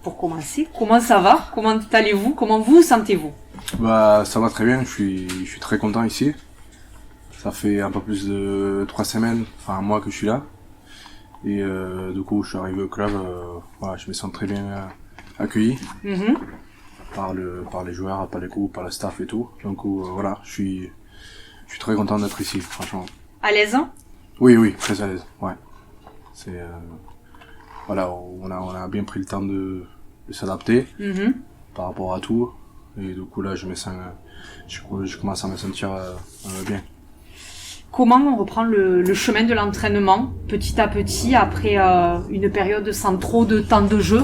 pour commencer. Comment ça va? Comment allez-vous? Comment vous sentez-vous? Bah, ça va très bien, je suis très content ici. Ça fait un peu plus de 3 semaines, enfin un mois que je suis là. Et du coup, je suis arrivé au club, voilà, je me sens très bien accueilli par les joueurs, par les groupes, par le staff et tout. Donc voilà, je suis très content d'être ici, franchement. À l'aise, hein? Oui, très à l'aise, ouais. C'est voilà, on a bien pris le temps de s'adapter par rapport à tout. Et du coup là, je commence à me sentir bien. Comment on reprend le chemin de l'entraînement petit à petit après une période sans trop de temps de jeu?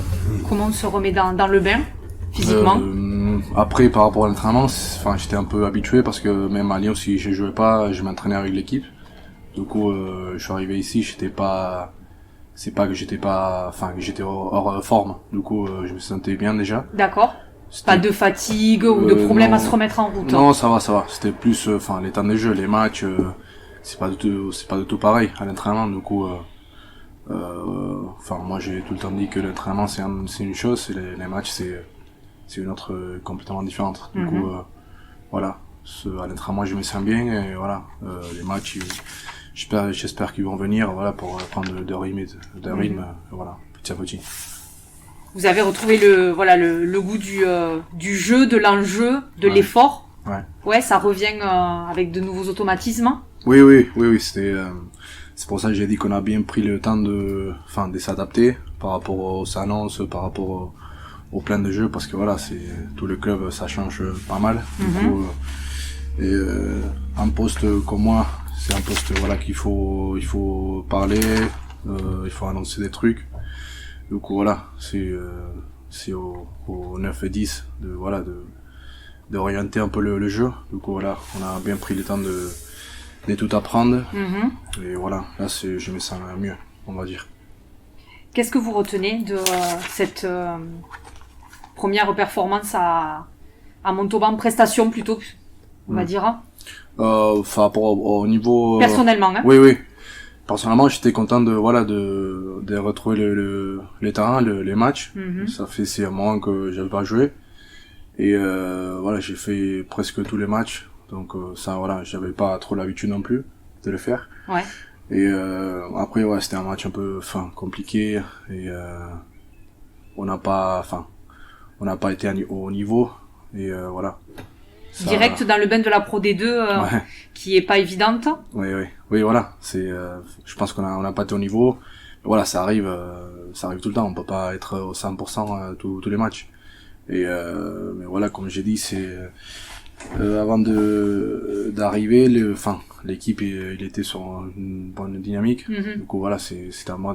Comment on se remet dans le bain physiquement? Après, par rapport à l'entraînement, enfin, j'étais un peu habitué parce que même à Lyon, si je jouais pas, je m'entraînais avec l'équipe. Du coup, je suis arrivé ici, c'est pas que j'étais pas, enfin, que j'étais hors forme. Du coup, je me sentais bien déjà. D'accord. Pas de fatigue ou de problème non, à se remettre en route? Non, ça va. C'était plus, enfin, les temps de jeu, les matchs, c'est pas du tout pareil à l'entraînement. Du coup, enfin, moi, j'ai tout le temps dit que l'entraînement, c'est une chose, et les matchs, c'est une autre complètement différente. Du coup, voilà. À l'entraînement, je me sens bien, et voilà. Les matchs, j'espère qu'ils vont venir, voilà, pour prendre de rythme, voilà, petit à petit. Vous avez retrouvé le goût du jeu, de l'enjeu, de l'effort. Ouais. Ouais, ça revient avec de nouveaux automatismes. Oui, c'est pour ça que j'ai dit qu'on a bien pris le temps de s'adapter par rapport aux annonces, par rapport au plan de jeu, parce que voilà, tout le club, ça change pas mal. Du coup, un poste comme moi, c'est un poste, voilà, il faut parler, il faut annoncer des trucs. Du coup, voilà, c'est au 9 et 10 d'orienter un peu le jeu. Du coup, voilà, on a bien pris le temps de tout apprendre. Et voilà, là, je me sens mieux, on va dire. Qu'est-ce que vous retenez de cette première performance à Montauban, prestation plutôt, on va dire? Par rapport au niveau... Personnellement, hein? Oui. Personnellement, j'étais content de retrouver les terrains, les matchs. Ça fait 6 mois que j'avais pas joué. Et voilà, j'ai fait presque tous les matchs. Donc ça, voilà, j'avais pas trop l'habitude non plus de le faire. Ouais. Et après, ouais, c'était un match un peu compliqué. Et on n'a pas été au niveau. Et voilà. Ça... Direct dans le bain de la Pro D2, qui est pas évidente. Oui, voilà. Je pense qu'on n'a pas été au niveau. Mais voilà, ça arrive tout le temps. On peut pas être au 100% tous les matchs. Et mais voilà, comme j'ai dit, c'est avant d'arriver, l'équipe il était sur une bonne dynamique. Du coup voilà, c'est à moi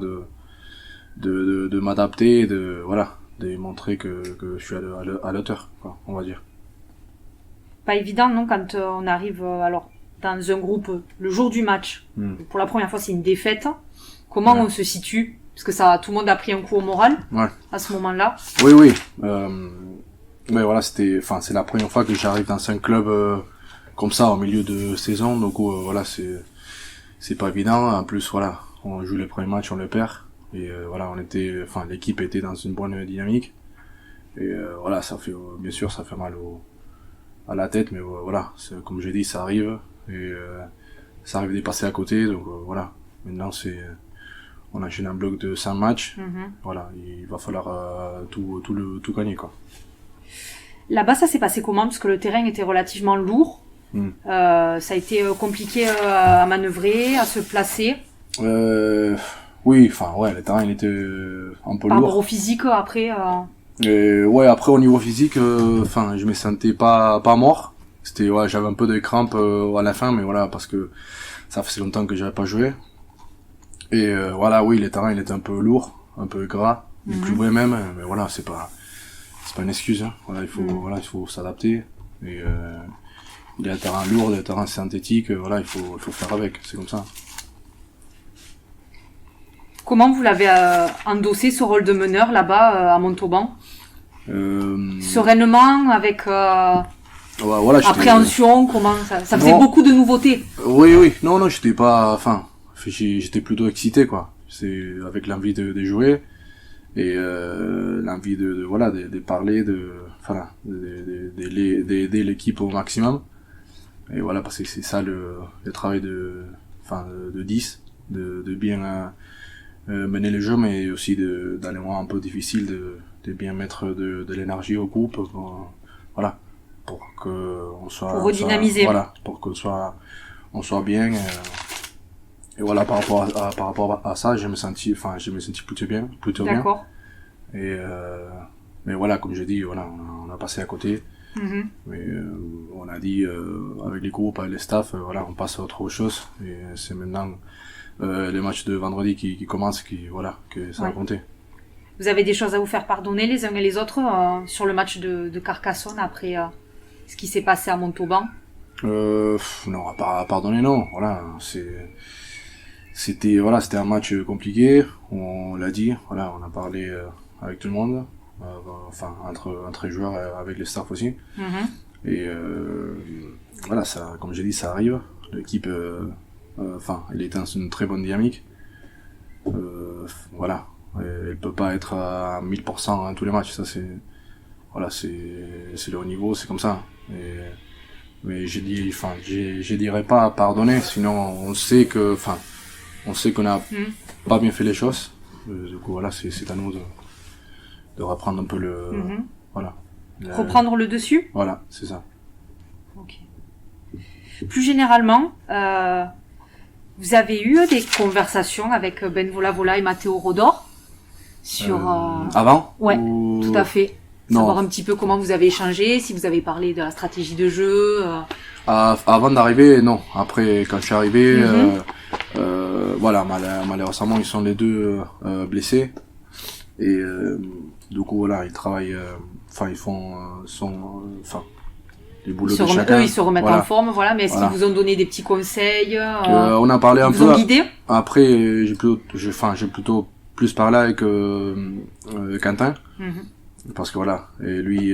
de m'adapter, et de montrer que je suis à l'auteur, quoi, on va dire. Pas évident, non, quand on arrive alors dans un groupe le jour du match. Pour la première fois, c'est une défaite. Comment on se situe? Parce que tout le monde a pris un coup au moral à ce moment-là. Oui. Mais voilà, c'est la première fois que j'arrive dans un club comme ça au milieu de saison. Donc voilà, c'est pas évident. En plus, voilà, on joue les premiers matchs, on les perd. Et voilà, l'équipe était dans une bonne dynamique. Et voilà, bien sûr, ça fait mal à la tête, mais voilà, comme j'ai dit, ça arrive. Et ça arrive d'y passer à côté. Donc voilà, maintenant on enchaîne un bloc de 5 matchs. Voilà, il va falloir tout gagner, quoi. Là-bas, ça s'est passé comment? Parce que le terrain était relativement lourd. Ça a été compliqué à manœuvrer, à se placer. Oui, le terrain il était un peu lourd. Par rapport au physique, après. Après au niveau physique, je me sentais pas mort. J'avais un peu de crampes à la fin, mais voilà, parce que ça faisait longtemps que j'avais pas joué. Et voilà, oui, le terrain il était un peu lourd, un peu gras, il pleuvait même, mais voilà, c'est pas une excuse, hein. Voilà, il faut s'adapter. Et il y a un terrain lourd, un terrain synthétique, voilà, il faut faire avec, c'est comme ça. Comment vous l'avez endossé, ce rôle de meneur là-bas à Montauban? Sereinement, avec appréhension, comment ça faisait beaucoup de nouveautés. Oui, non, j'étais plutôt excité, quoi. C'est avec l'envie de jouer. et l'envie de parler, d'aider l'équipe au maximum. Et voilà, parce que c'est ça le travail de 10, de bien mener le jeu, mais aussi dans les moments un peu difficiles de bien mettre de l'énergie au groupe, pour que on soit pour redynamiser. Pour que on soit bien. Et voilà, par rapport à ça, je me sentis plutôt bien. D'accord. Et mais voilà, comme j'ai dit, voilà, on a passé à côté. Mais on a dit avec les groupes, avec les staffs, on passe à autre chose. Et c'est maintenant les matchs de vendredi qui commencent, que ça va compter. Vous avez des choses à vous faire pardonner les uns et les autres sur le match de Carcassonne après ce qui s'est passé à Montauban? Non, à pardonner, non. Voilà, c'était un match compliqué. On l'a dit. Voilà, on a parlé avec tout le monde. Entre joueurs, avec les staffs aussi. Et voilà, ça, comme j'ai dit, ça arrive. L'équipe, elle est dans une très bonne dynamique. Voilà, elle peut pas être à 1000% tous les matchs. Ça, c'est le haut niveau, c'est comme ça. Mais je dirais pas pardonner, sinon on sait qu'on a pas bien fait les choses. Du coup, voilà, c'est à nous de reprendre un peu reprendre le dessus. Voilà, c'est ça. Ok. Plus généralement, vous avez eu des conversations avec Ben Volavola et Matteo Rodor sur avant? Ouais, tout à fait. Non. Savoir un petit peu comment vous avez échangé, si vous avez parlé de la stratégie de jeu. Avant d'arriver, non. Après, quand je suis arrivé, malheureusement, ils sont les deux blessés. Et du coup, voilà, ils travaillent, ils font les boulots de chacun. Eux, ils se remettent en forme, voilà. Mais est-ce qu'ils vous ont donné des petits conseils on a parlé un peu. Ils vous ont guidé. Après, j'ai plutôt plus parlé avec Quentin. Parce que voilà, et lui,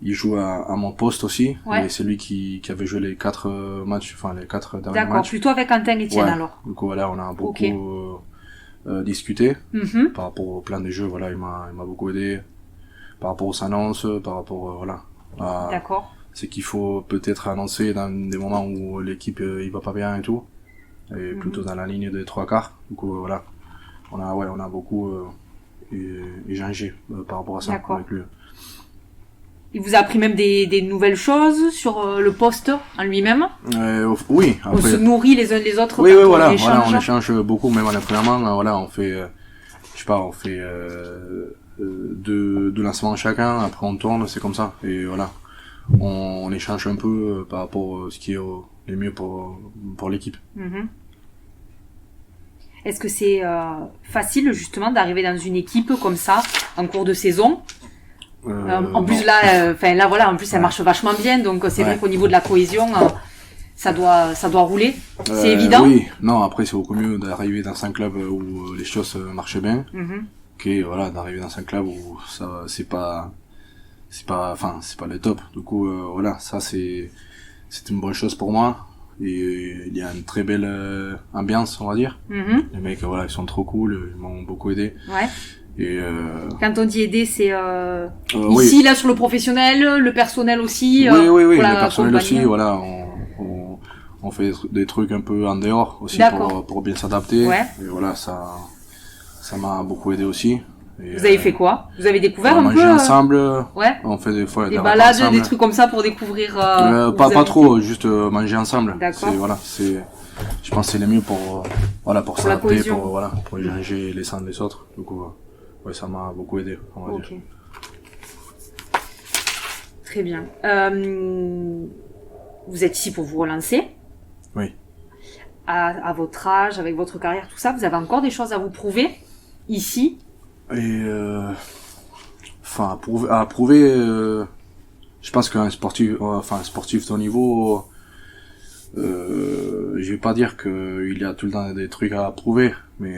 il joue à mon poste aussi. Ouais. Et c'est lui qui avait joué les 4 matchs, les 4 derniers matchs. D'accord, plutôt avec Quentin Etienne alors. Du coup, voilà, on a beaucoup discuté par rapport au plan de jeu. Voilà, il m'a beaucoup aidé par rapport aux annonces, par rapport D'accord. C'est qu'il faut peut-être annoncer dans des moments où l'équipe il va pas bien et tout, et plutôt dans la ligne des 3/4. Du coup, voilà, on a beaucoup échangé par rapport à ça avec lui. Il vous a appris même des nouvelles choses sur le poste en lui-même. Oui. Après, on se nourrit les uns les autres. Oui, voilà, on échange beaucoup, même en entraînement. On fait, deux lancements chacun. Après, on tourne, c'est comme ça. Et voilà, on échange un peu par rapport à ce qui est le mieux pour l'équipe. Est-ce que c'est facile justement d'arriver dans une équipe comme ça en cours de saison? En plus en plus ça marche vachement bien, donc c'est vrai qu'au niveau de la cohésion, ça doit rouler. C'est évident. Oui, non, après c'est beaucoup mieux d'arriver dans un club où les choses marchent bien, que d'arriver dans un club où ça c'est pas le top. Du coup ça c'est une bonne chose pour moi. Et il y a une très belle ambiance, on va dire. Les mecs, ils sont trop cool, ils m'ont beaucoup aidé. Ouais. Et quand on dit aider, c'est ici, là, sur le professionnel, le personnel aussi. Oui, le personnel aussi, voilà. On fait des trucs un peu en dehors aussi pour bien s'adapter. Ouais. Et voilà, ça m'a beaucoup aidé aussi. Et, vous avez fait quoi? Vous avez découvert un peu? On mange ensemble. Ouais. On fait des fois des balades, ensemble. Des trucs comme ça pour découvrir. Pas trop, juste manger ensemble. D'accord. Je pense que c'est le mieux pour s'adapter, pour échanger les uns les autres. Du coup, ça m'a beaucoup aidé, on va dire. Très bien. Vous êtes ici pour vous relancer. Oui. À votre âge, avec votre carrière, tout ça, vous avez encore des choses à vous prouver ici? Et à prouver, je pense qu'un sportif de haut niveau, je vais pas dire qu'il y a tout le temps des trucs à prouver, mais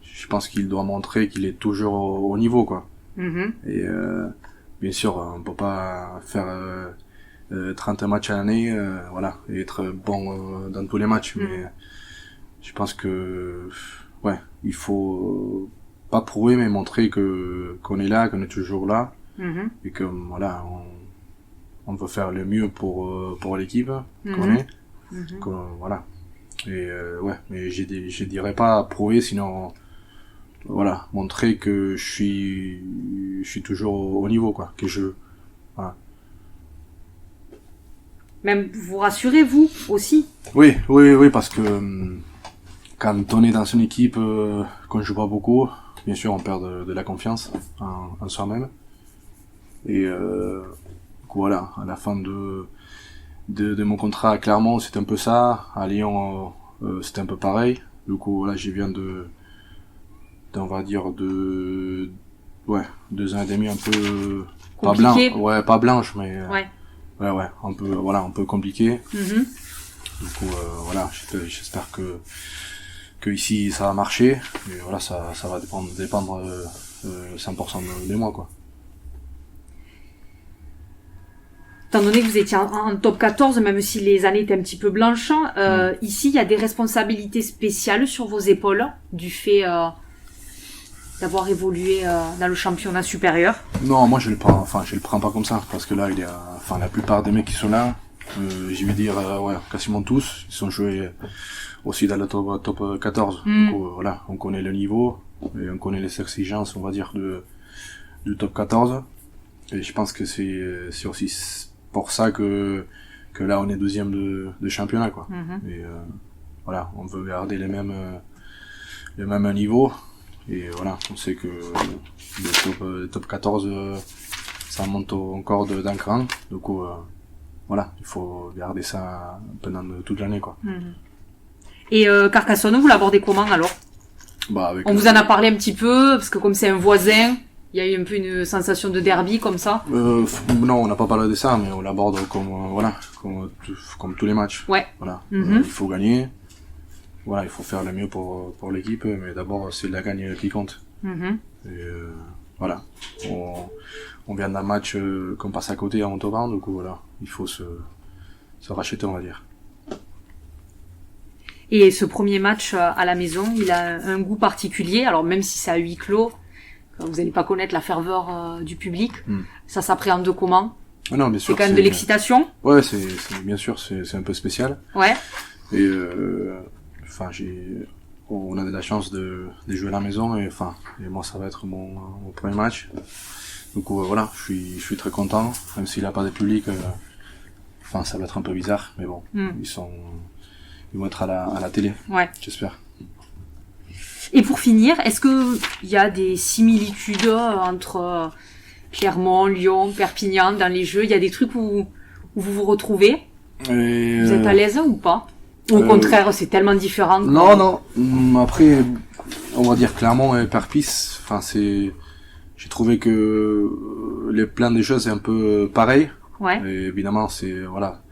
je pense qu'il doit montrer qu'il est toujours au niveau, quoi. Et bien sûr, on peut pas faire 30 matchs à l'année, et être bon dans tous les matchs, mais je pense que il faut pas prouver, mais montrer qu'on est là, qu'on est toujours là, et que voilà, on veut faire le mieux pour l'équipe qu'on est, voilà. Et ouais, mais je dirais pas prouver, sinon voilà, montrer que je suis toujours au niveau, quoi, que je voilà. Même vous rassurez, vous aussi. Oui, parce que quand on est dans une équipe qu'on joue pas beaucoup, bien sûr on perd de la confiance en soi-même. Et voilà, à la fin de mon contrat à Clermont, c'était un peu ça. À Lyon, c'était un peu pareil. Du coup, là, je viens on va dire, 2 ans et demi un peu pas blanc, pas blanche, mais ouais, un peu compliqué. Du coup, voilà, j'espère que ici ça va marcher. Et voilà, ça va dépendre 100% de moi, quoi. Étant donné que vous étiez en top 14, même si les années étaient un petit peu blanches, ici, il y a des responsabilités spéciales sur vos épaules, du fait d'avoir évolué dans le championnat supérieur. Non, moi je le prends pas comme ça, parce que là, la plupart des mecs qui sont là, je vais dire, quasiment tous, ils sont joués aussi dans le top 14. Du coup, voilà, on connaît le niveau, et on connaît les exigences, on va dire, du top 14. Et je pense que c'est aussi pour ça que là on est deuxième de championnat, quoi. Et voilà, on veut garder les mêmes niveaux, et voilà, on sait que le top 14 ça monte encore d'un cran. Du coup voilà, il faut garder ça pendant toute l'année, quoi. Et Carcassonne, vous l'abordez comment alors? On vous en a parlé un petit peu, parce que comme c'est un voisin, il y a eu un peu une sensation de derby comme ça. Non, on n'a pas parlé de ça, mais on l'aborde comme tous les matchs. Ouais. Voilà. Il faut gagner. Voilà, il faut faire le mieux pour l'équipe, mais d'abord c'est la gagne qui compte. Et voilà. On vient d'un match qu'on passe à côté à Montauban, du coup voilà, il faut se racheter, on va dire. Et ce premier match à la maison, il a un goût particulier. Alors même si c'est à huis clos, vous n'allez pas connaître la ferveur du public. Ça s'appréhende comment? Non, bien sûr. C'est quand même de l'excitation. Ouais, c'est bien sûr, c'est un peu spécial. Ouais. Et on a de la chance de jouer à la maison, et moi ça va être mon premier match. Du coup voilà, je suis très content, même s'il n'a pas de public. Ça va être un peu bizarre, mais bon, ils vont être à la télé. Ouais. J'espère. Et pour finir, est-ce que il y a des similitudes entre Clermont, Lyon, Perpignan dans les jeux? Il y a des trucs où vous vous retrouvez? Vous êtes à l'aise ou pas? Ou au contraire, c'est tellement différent? Non. Après, on va dire Clermont et Perpis. J'ai trouvé que les plans des jeux c'est un peu pareil. Ouais. Et évidemment, c'est voilà.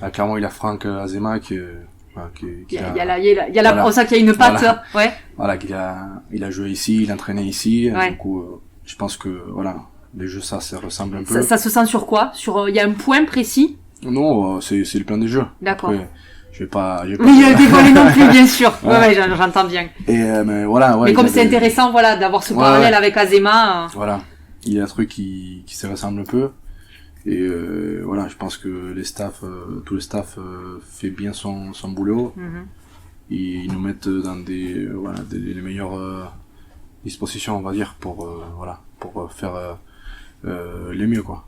À Clermont, il y a Franck Azema qui il y a la on sent qu'il y a une patte. Voilà. Ouais. Voilà, il a joué ici, il a entraîné ici. Ouais. Du coup, je pense que voilà, les jeux ça ressemble un peu. Ça se sent sur quoi? Il y a un point précis? Non, c'est le plan des jeux. D'accord. Après, je vais pas dévoiler non plus, bien sûr. Ouais, j'entends bien. Et mais voilà, ouais. Mais comme c'est intéressant, voilà, d'avoir ce parallèle avec Azema. Voilà, il y a un truc qui se ressemble un peu. Et voilà, je pense que tout le staff fait bien son boulot. Ils nous mettent dans les meilleures dispositions, on va dire, pour faire le mieux, quoi.